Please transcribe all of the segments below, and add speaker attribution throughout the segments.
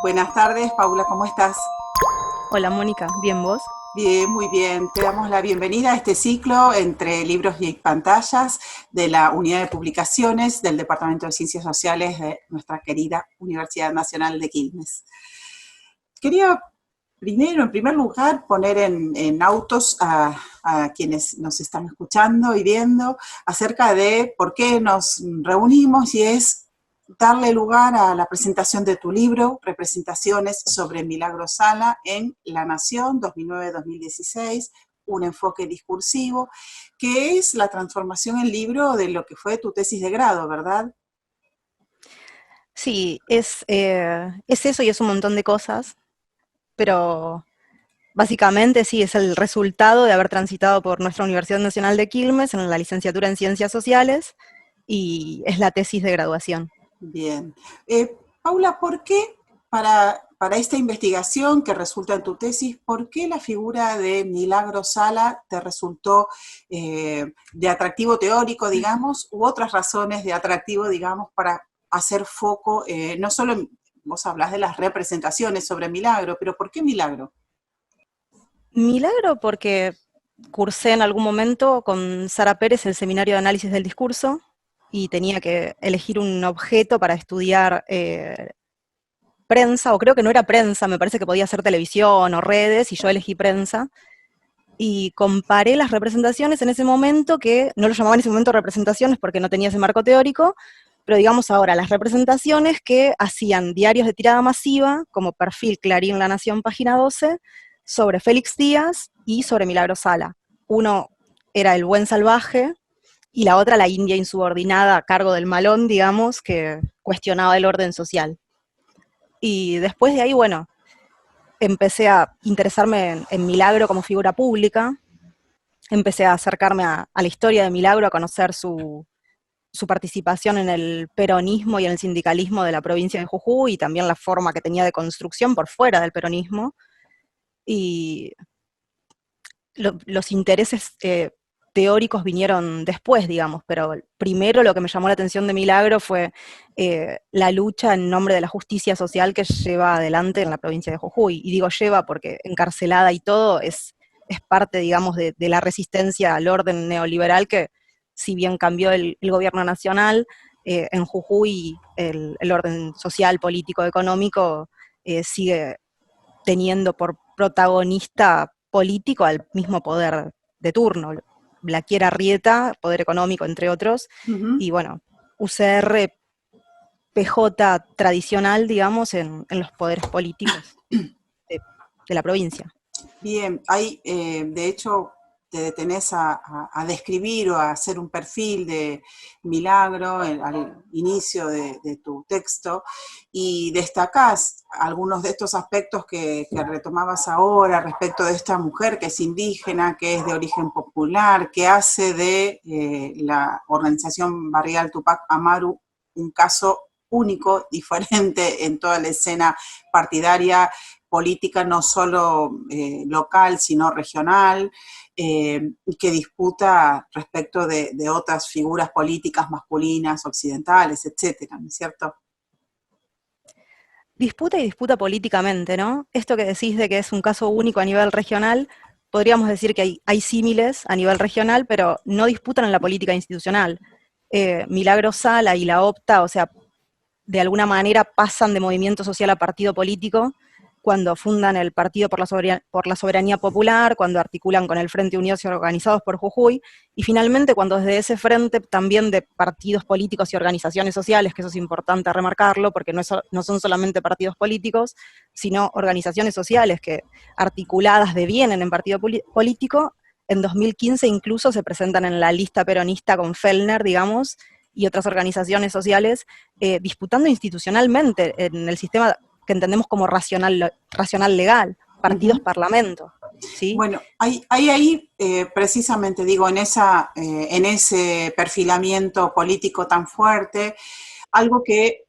Speaker 1: Buenas tardes, Paula, ¿cómo estás?
Speaker 2: Hola Mónica, ¿bien vos?
Speaker 1: Bien, muy bien. Te damos la bienvenida a este ciclo entre libros y pantallas de la Unidad de Publicaciones del Departamento de Ciencias Sociales de nuestra querida Universidad Nacional de Quilmes. Quería primero, en primer lugar, poner en autos a quienes nos están escuchando y viendo acerca de por qué nos reunimos, y es darle lugar a la presentación de tu libro, Representaciones sobre Milagro Sala en La Nación 2009-2016, un enfoque discursivo, que es la transformación en libro de lo que fue tu tesis de grado, ¿verdad?
Speaker 2: Sí, es eso y es un montón de cosas, pero básicamente sí, es el resultado de haber transitado por nuestra Universidad Nacional de Quilmes en la licenciatura en Ciencias Sociales y es la tesis de graduación.
Speaker 1: Bien. Paula, ¿por qué para esta investigación que resulta en tu tesis, por qué la figura de Milagro Sala te resultó de atractivo teórico, digamos, u otras razones de atractivo, digamos, para hacer foco, no solo vos hablás de las representaciones sobre Milagro, pero ¿por qué Milagro?
Speaker 2: Milagro porque cursé en algún momento con Sara Pérez el seminario de análisis del discurso y tenía que elegir un objeto para estudiar prensa, o creo que no era prensa, me parece que podía ser televisión o redes, y yo elegí prensa. Y comparé las representaciones en ese momento, que no lo llamaba en ese momento representaciones porque no tenía ese marco teórico, pero digamos ahora, las representaciones que hacían diarios de tirada masiva, como Perfil, Clarín, La Nación, Página 12, sobre Félix Díaz y sobre Milagro Sala. Uno era El Buen Salvaje, y la otra la India insubordinada a cargo del Malón, digamos, que cuestionaba el orden social. Y después de ahí, bueno, empecé a interesarme en Milagro como figura pública, empecé a acercarme a la historia de Milagro, a conocer su participación en el peronismo y en el sindicalismo de la provincia de Jujuy, y también la forma que tenía de construcción por fuera del peronismo, y los intereses teóricos vinieron después, digamos, pero primero lo que me llamó la atención de Milagro fue la lucha en nombre de la justicia social que lleva adelante en la provincia de Jujuy. Y digo lleva porque encarcelada y todo es parte, digamos, de la resistencia al orden neoliberal que, si bien cambió el gobierno nacional, en Jujuy el orden social, político, económico sigue teniendo por protagonista político al mismo poder de turno. Blaquier Arrieta, poder económico, entre otros,
Speaker 1: Uh -huh.
Speaker 2: y bueno, UCR, PJ tradicional, digamos, en los poderes políticos de la provincia.
Speaker 1: Bien, hay, de hecho, te detenés a describir o a hacer un perfil de Milagro al inicio de tu texto, y destacás algunos de estos aspectos que retomabas ahora respecto de esta mujer que es indígena, que es de origen popular, que hace de la organización barrial Tupac Amaru un caso único, diferente en toda la escena partidaria política, no solo local, sino regional, que disputa respecto de otras figuras políticas masculinas, occidentales, etcétera, ¿no es cierto?
Speaker 2: Disputa y disputa políticamente, ¿no? Esto que decís de que es un caso único a nivel regional, podríamos decir que hay símiles a nivel regional, pero no disputan en la política institucional. Milagro Sala y la OPTA, o sea, de alguna manera pasan de movimiento social a partido político, cuando fundan el Partido por la Soberanía Popular, cuando articulan con el Frente Unidos y Organizados por Jujuy, y finalmente cuando desde ese frente también de partidos políticos y organizaciones sociales, que eso es importante remarcarlo, porque no son solamente partidos políticos, sino organizaciones sociales que, articuladas devienen en partido político, en 2015 incluso se presentan en la lista peronista con Fellner, digamos, y otras organizaciones sociales, disputando institucionalmente en el sistema que entendemos como racional legal,
Speaker 1: Uh -huh.
Speaker 2: partidos-parlamento, ¿sí?
Speaker 1: Bueno, hay ahí, precisamente digo, en ese perfilamiento político tan fuerte, algo que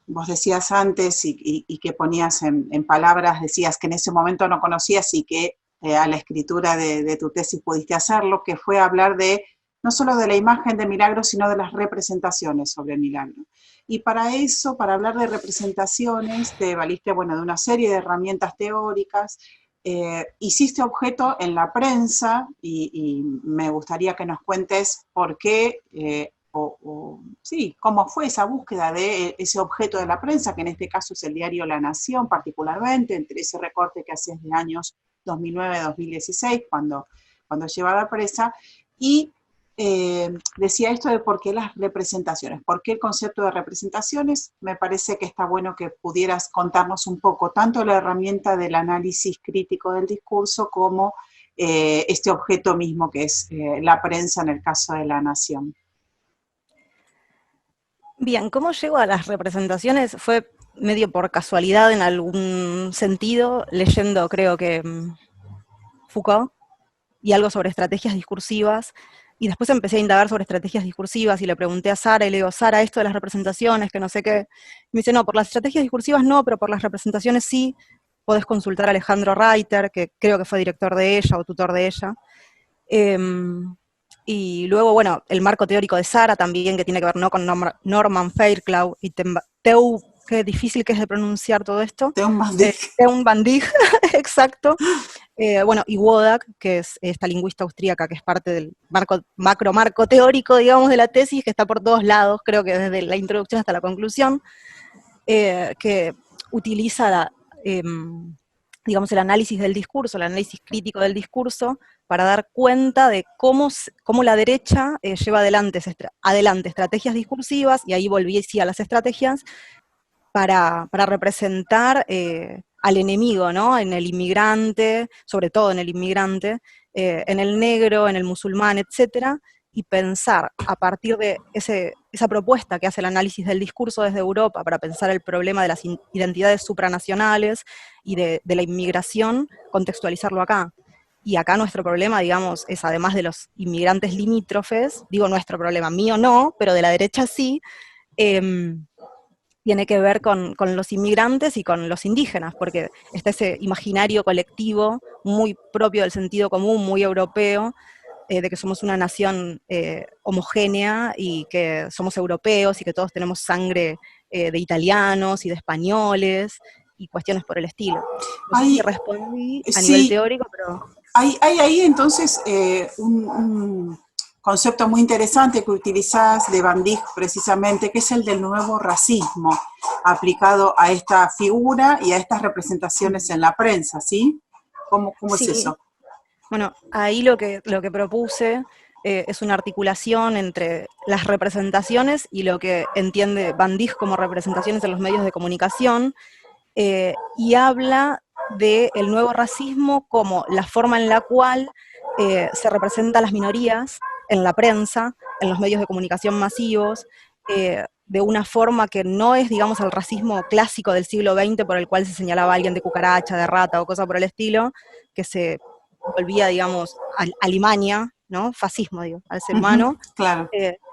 Speaker 1: vos decías antes y que ponías en palabras, decías que en ese momento no conocías y que a la escritura de tu tesis pudiste hacerlo, que fue hablar de no solo de la imagen de Milagro, sino de las representaciones sobre Milagro. Y para eso, para hablar de representaciones, te valiste, bueno, de una serie de herramientas teóricas, hiciste objeto en la prensa, y me gustaría que nos cuentes por qué, sí, cómo fue esa búsqueda de ese objeto de la prensa, que en este caso es el diario La Nación particularmente, entre ese recorte que hacías de años 2009-2016, cuando lleva a la presa, y decía esto de por qué las representaciones, por qué el concepto de representaciones. Me parece que está bueno que pudieras contarnos un poco tanto la herramienta del análisis crítico del discurso como este objeto mismo que es la prensa en el caso de La Nación.
Speaker 2: Bien, ¿cómo llego a las representaciones? Fue medio por casualidad en algún sentido, leyendo creo que Foucault y algo sobre estrategias discursivas, y después empecé a indagar sobre estrategias discursivas y le pregunté a Sara, y le digo, Sara, esto de las representaciones, que no sé qué, y me dice, no, por las estrategias discursivas no, pero por las representaciones sí, podés consultar a Alejandro Reiter, que creo que fue director de ella o tutor de ella. Y luego, bueno, el marco teórico de Sara también, que tiene que ver ¿no? con Norman Fairclough y qué difícil que es de pronunciar todo esto.
Speaker 1: Teun van Dijk.
Speaker 2: Teun van Dijk, exacto. Bueno, y Wodak, que es esta lingüista austríaca que es parte del macro teórico, digamos, de la tesis, que está por todos lados, creo que desde la introducción hasta la conclusión, que utiliza digamos, el análisis del discurso, el análisis crítico del discurso, para dar cuenta de cómo la derecha lleva adelante estrategias discursivas, y ahí volví sí a las estrategias, para representar al enemigo, ¿no? En el inmigrante, sobre todo en el inmigrante, en el negro, en el musulmán, etcétera, y pensar a partir de esa propuesta que hace el análisis del discurso desde Europa para pensar el problema de las identidades supranacionales y de la inmigración, contextualizarlo acá. Y acá nuestro problema, digamos, es además de los inmigrantes limítrofes, digo nuestro problema, mío no, pero de la derecha sí, tiene que ver con los inmigrantes y con los indígenas, porque está ese imaginario colectivo muy propio del sentido común, muy europeo, de que somos una nación homogénea y que somos europeos y que todos tenemos sangre de italianos y de españoles y cuestiones por el estilo. No sé si respondí a nivel teórico, pero...
Speaker 1: Hay ahí entonces un concepto muy interesante que utilizás de Van Dijk precisamente, que es el del nuevo racismo, aplicado a esta figura y a estas representaciones en la prensa, ¿sí? ¿Cómo
Speaker 2: sí.
Speaker 1: es eso?
Speaker 2: Bueno, ahí lo que propuse es una articulación entre las representaciones y lo que entiende Van Dijk como representaciones en los medios de comunicación, y habla del nuevo racismo como la forma en la cual se representan las minorías en la prensa, en los medios de comunicación masivos, de una forma que no es, digamos, el racismo clásico del siglo XX por el cual se señalaba a alguien de cucaracha, de rata o cosa por el estilo, que se volvía, digamos, Alemania, ¿no? Fascismo, digo, al ser humano,
Speaker 1: claro.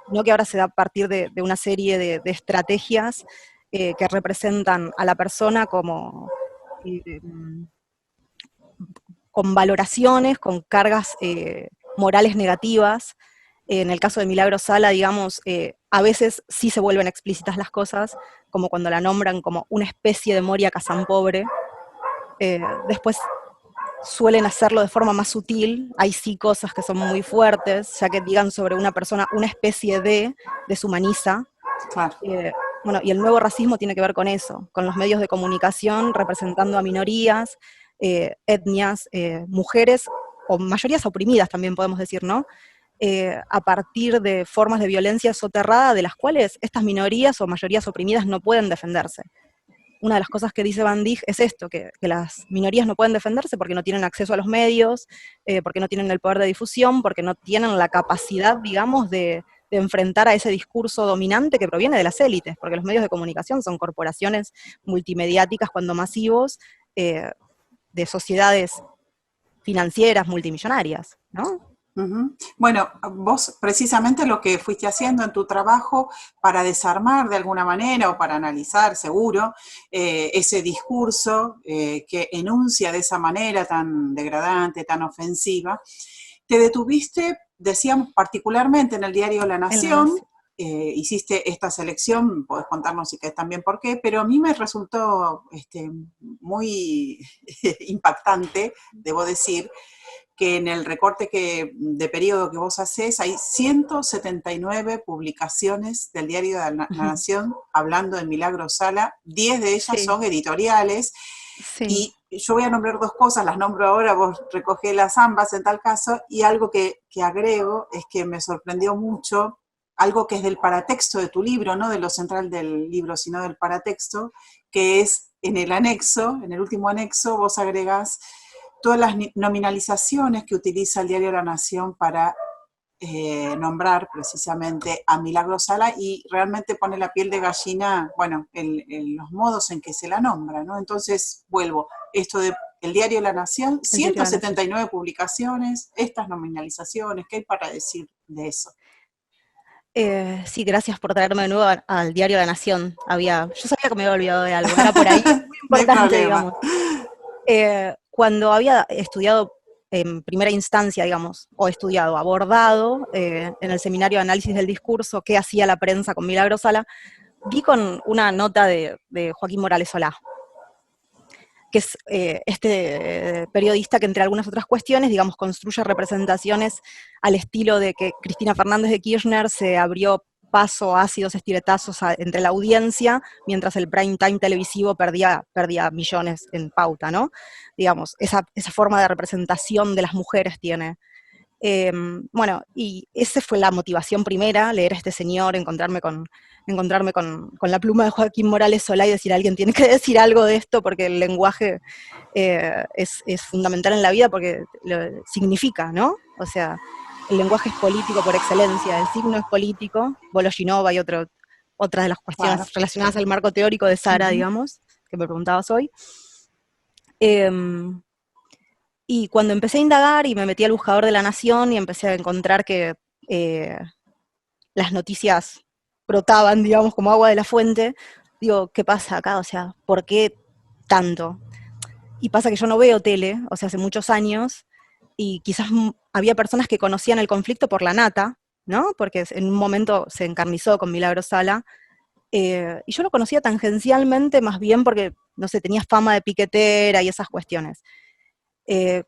Speaker 2: No que ahora se da a partir de una serie de estrategias que representan a la persona como con valoraciones, con cargas morales negativas. En el caso de Milagro Sala, digamos, a veces sí se vuelven explícitas las cosas, como cuando la nombran como una especie de Moria Kazanpobre. Después suelen hacerlo de forma más sutil, hay sí cosas que son muy fuertes, ya que digan sobre una persona una especie de deshumaniza.
Speaker 1: Claro.
Speaker 2: Bueno, y el nuevo racismo tiene que ver con eso, con los medios de comunicación representando a minorías, etnias, mujeres, o mayorías oprimidas también podemos decir, ¿no? A partir de formas de violencia soterrada de las cuales estas minorías o mayorías oprimidas no pueden defenderse. Una de las cosas que dice Van Dijk es esto, que las minorías no pueden defenderse porque no tienen acceso a los medios, porque no tienen el poder de difusión, porque no tienen la capacidad, digamos, de enfrentar a ese discurso dominante que proviene de las élites, porque los medios de comunicación son corporaciones multimediáticas cuando masivos, de sociedades financieras multimillonarias, ¿no?
Speaker 1: Bueno, vos precisamente lo que fuiste haciendo en tu trabajo para desarmar de alguna manera o para analizar, seguro, ese discurso que enuncia de esa manera tan degradante, tan ofensiva, te detuviste decíamos particularmente en el diario La
Speaker 2: En La
Speaker 1: Nación,
Speaker 2: Nación.
Speaker 1: hiciste esta selección, podés contarnos si querés también por qué, pero a mí me resultó muy impactante, debo decir, que en el recorte de periodo que vos hacés hay 179 publicaciones del diario de la Nación hablando de Milagro Sala, 10 de ellas
Speaker 2: Sí,
Speaker 1: son editoriales,
Speaker 2: sí.
Speaker 1: y yo voy a nombrar dos cosas, las nombro ahora, vos recogés ambas en tal caso, y algo que agrego es que me sorprendió mucho, algo que es del paratexto de tu libro, no de lo central del libro, sino del paratexto, que es en el anexo, en el último anexo, vos agregás todas las nominalizaciones que utiliza el diario La Nación para nombrar precisamente a Milagro Sala, y realmente pone la piel de gallina, bueno, en los modos en que se la nombra, ¿no? Entonces, vuelvo, esto de el diario La Nación,
Speaker 2: El diario La Nación.
Speaker 1: 179 publicaciones, estas nominalizaciones, ¿qué hay para decir de eso?
Speaker 2: Sí, gracias por traerme de nuevo al diario La Nación. Yo sabía que me había olvidado de algo, era por ahí, es muy
Speaker 1: No hay
Speaker 2: importante,
Speaker 1: problema.
Speaker 2: digamos. Cuando había estudiado en primera instancia, digamos, o estudiado, abordado en el seminario de análisis del discurso qué hacía la prensa con Milagro Sala, vi con una nota de Joaquín Morales Solá, que es este periodista que, entre algunas otras cuestiones, digamos, construye representaciones al estilo de que Cristina Fernández de Kirchner se abrió paso, ácidos estiletazos entre la audiencia, mientras el prime time televisivo perdía millones en pauta, ¿no? Digamos, esa forma de representación de las mujeres tiene. Bueno, y esa fue la motivación primera, leer a este señor, encontrarme con la pluma de Joaquín Morales Solá y decir, alguien tiene que decir algo de esto, porque el lenguaje es fundamental en la vida, porque significa, ¿no? O sea, el lenguaje es político por excelencia, el signo es político, Voloshinova y otras de las
Speaker 1: Claro.
Speaker 2: cuestiones relacionadas al marco teórico de Sara,
Speaker 1: Uh-huh.
Speaker 2: digamos, que me preguntabas hoy. Eh, y cuando empecé a indagar y me metí al buscador de La Nación y empecé a encontrar que eh, las noticias brotaban, digamos, como agua de la fuente, digo, ¿qué pasa acá? O sea, ¿por qué tanto? Y pasa que yo no veo tele, o sea, hace muchos años, y quizás había personas que conocían el conflicto por la nata, ¿no? Porque en un momento se encarnizó con Milagro Sala, y yo lo conocía tangencialmente más bien porque, no sé, tenía fama de piquetera y esas cuestiones.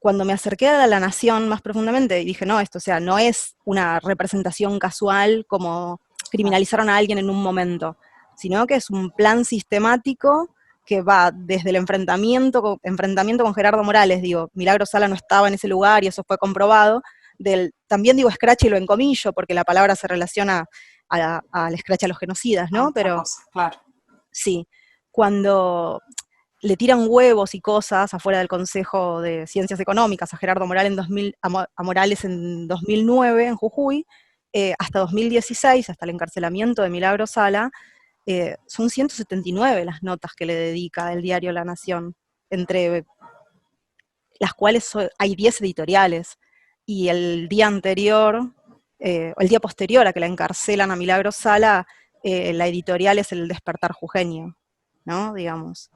Speaker 2: Cuando me acerqué a La Nación más profundamente y dije, no, esto, o sea, no es una representación casual como
Speaker 1: Claro.
Speaker 2: criminalizaron a alguien en un momento, sino que es un plan sistemático que va desde el enfrentamiento con Gerardo Morales, digo, Milagro Sala no estaba en ese lugar y eso fue comprobado, también digo scratch y lo encomillo, porque la palabra se relaciona al scratch a los genocidas,
Speaker 1: Ah,
Speaker 2: ¿no?
Speaker 1: otra
Speaker 2: Pero
Speaker 1: cosa, claro.
Speaker 2: sí, cuando le tiran huevos y cosas afuera del Consejo de Ciencias Económicas a Gerardo Morales a Morales en 2009 en Jujuy, hasta 2016, hasta el encarcelamiento de Milagro Sala, son 179 las notas que le dedica el diario La Nación, entre las cuales hay 10 editoriales, y el día anterior, o el día posterior a que la encarcelan a Milagro Sala, la editorial es El Despertar Jujeño, ¿no? Digamos.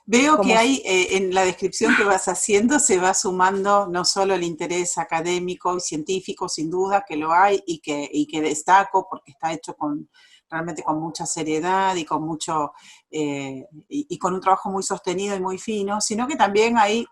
Speaker 1: Veo que
Speaker 2: Como
Speaker 1: hay en la descripción que vas haciendo se va sumando no solo el interés académico y científico, sin duda que lo hay y que destaco porque está hecho realmente con mucha seriedad y con mucho y con un trabajo muy sostenido y muy fino, sino que también hay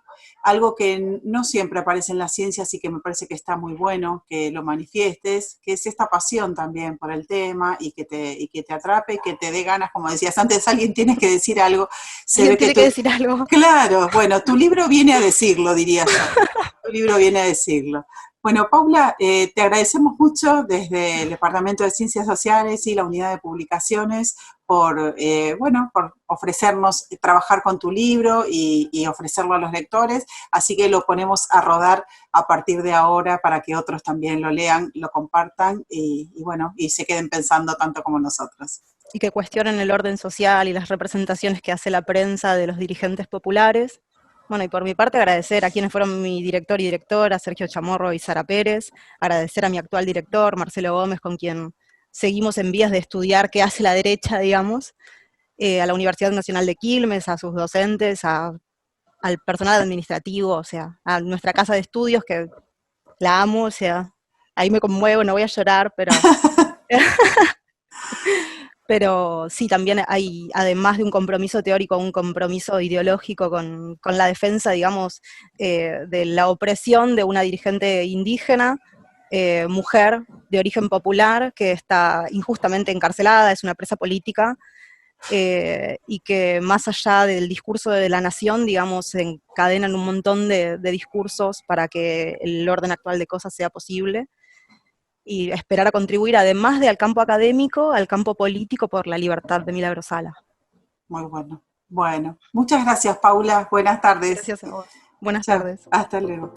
Speaker 1: algo que no siempre aparece en las ciencias y que me parece que está muy bueno que lo manifiestes, que es esta pasión también por el tema y que te atrape y que te dé ganas, como decías antes, alguien tiene que decir algo. Se
Speaker 2: alguien
Speaker 1: ve que
Speaker 2: tiene
Speaker 1: tú,
Speaker 2: que decir algo.
Speaker 1: claro, bueno, tu libro viene a decirlo, diría yo. Tu libro viene a decirlo. Bueno, Paula, te agradecemos mucho desde el Departamento de Ciencias Sociales y la Unidad de Publicaciones por ofrecernos trabajar con tu libro y ofrecerlo a los lectores, así que lo ponemos a rodar a partir de ahora para que otros también lo lean, lo compartan y se queden pensando tanto como nosotros.
Speaker 2: Y que cuestionen el orden social y las representaciones que hace la prensa de los dirigentes populares. Bueno, y por mi parte agradecer a quienes fueron mi director y directora, Sergio Chamorro y Sara Pérez, agradecer a mi actual director, Marcelo Gómez, con quien seguimos en vías de estudiar qué hace la derecha, digamos, a la Universidad Nacional de Quilmes, a sus docentes, al personal administrativo, o sea, a nuestra casa de estudios, que la amo, o sea, ahí me conmuevo, no voy a llorar, pero sí, también hay, además de un compromiso teórico, un compromiso ideológico con la defensa, digamos, de la opresión de una dirigente indígena, mujer de origen popular, que está injustamente encarcelada, es una presa política, y que más allá del discurso de la nación, digamos, se encadenan un montón de discursos para que el orden actual de cosas sea posible, y esperar a contribuir, además de al campo académico, al campo político por la libertad de Milagros Sala.
Speaker 1: Muy bueno. Bueno, muchas gracias, Paula. Buenas tardes.
Speaker 2: Gracias a vos. Buenas
Speaker 1: Chao,
Speaker 2: tardes.
Speaker 1: hasta luego.